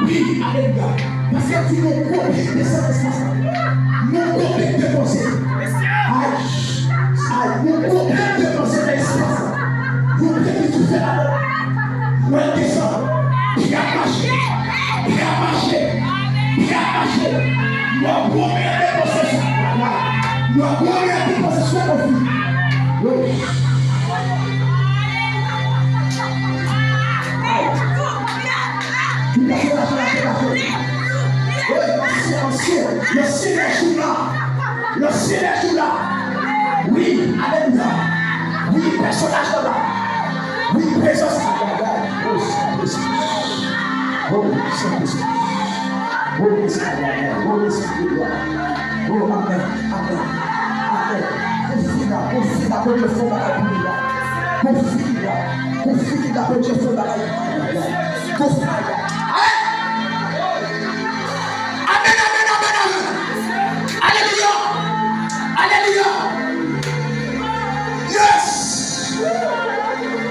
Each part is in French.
Oui, alléluia. Parce que tu nous copies de cette responsabilité. Nous copies de penser. Aïe, nous copies de penser l'espace. Vous devez tout faire alors. Moi, descends. Qui a marché. Qui a marché. Qui a marché. Nous promets de possession. Nous promets de possession au fil. Oui. Le ciel est tout là. Le ciel est tout là. Oui, alléluia. Oui, personnage là. Oui, présence là. Oh, Saint-Esprit. Oh, Saint-Esprit. Oh, Saint-Esprit. Oh, Saint-Esprit. Oh, amen. Amen. Amen. Confie là que Dieu fait dans la vie là. Confie là que Dieu fait dans la vie là. Confie là. Yes!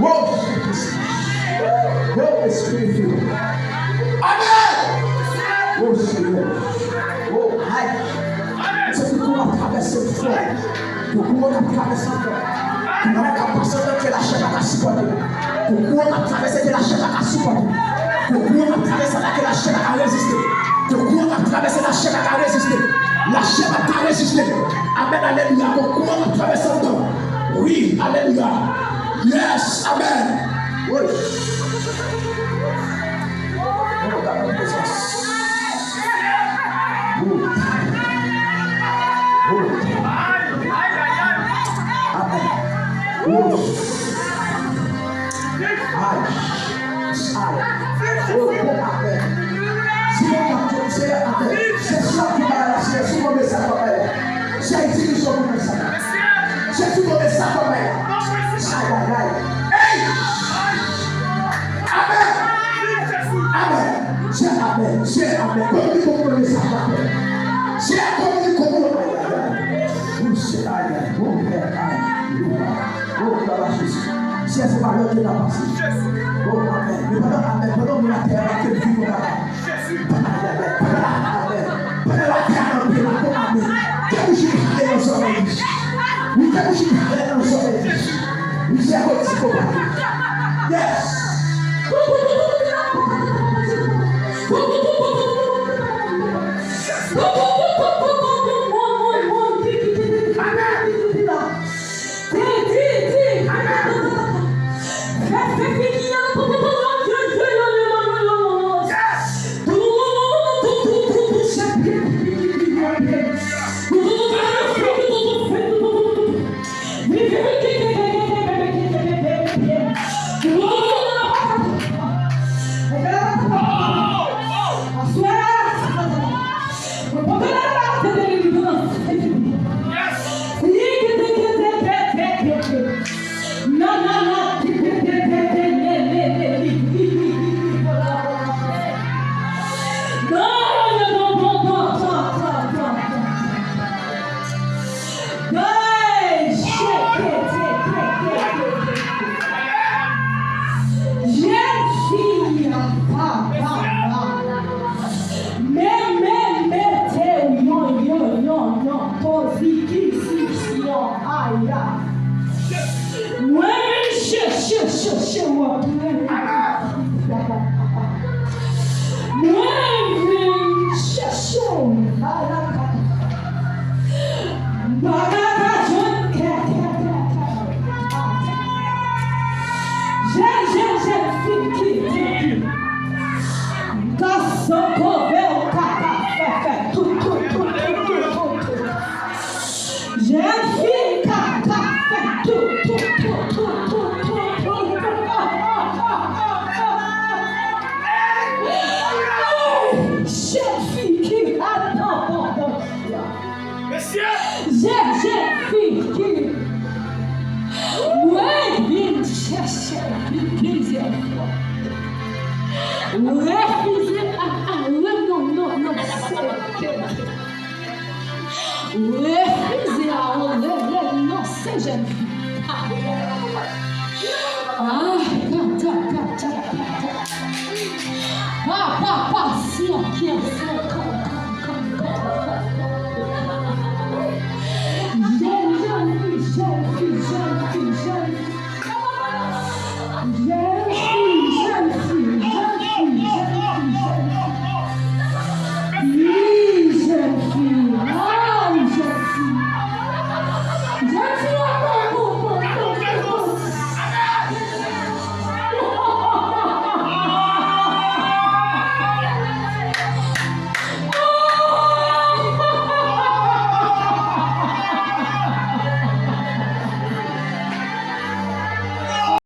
Whoa! Whoa, Spirit. Amen! Oh, Seigneur. Oh, aïe. C'est pour qu'on traverse le feu. Pour qu'on traverse le feu. Pour qu'on traverse la chair à supporter. Pour qu'on traverse la chair à supporter. Pour qu'on traverse la chair à résister. Pour qu'on traverse la chair à résister. La chair à résister. Amen, alléluia. Pour qu'on traverse le temps. Oui, alléluia. Yes, amen. Oui. Oh, dans la présence. Oh. Oh. Amen. Oh. Aïe. Oh, amen. Si on c'est amen. C'est ça qui va c'est sur mon message. J'ai dit sur mon message. J'ai tout donné ça comme elle. Aïe, aïe, aïe. Amen. Amen. J'ai amen. J'ai amen. Comme dit qu'on connaît ça. J'ai comme dit qu'on connaît ça. Où c'est aïe. Oh, Père, aïe. Oh, dans la Jésus. Si elle se parle de la pensée. Oh, amen. Mais pendant amen. Pendant que la terre a été vue, Jésus. Amen. Pendant la terre a été vue, amen. Quel jour est dans son église. We can see that we say what's going on. Yes. Papa, si, aqui,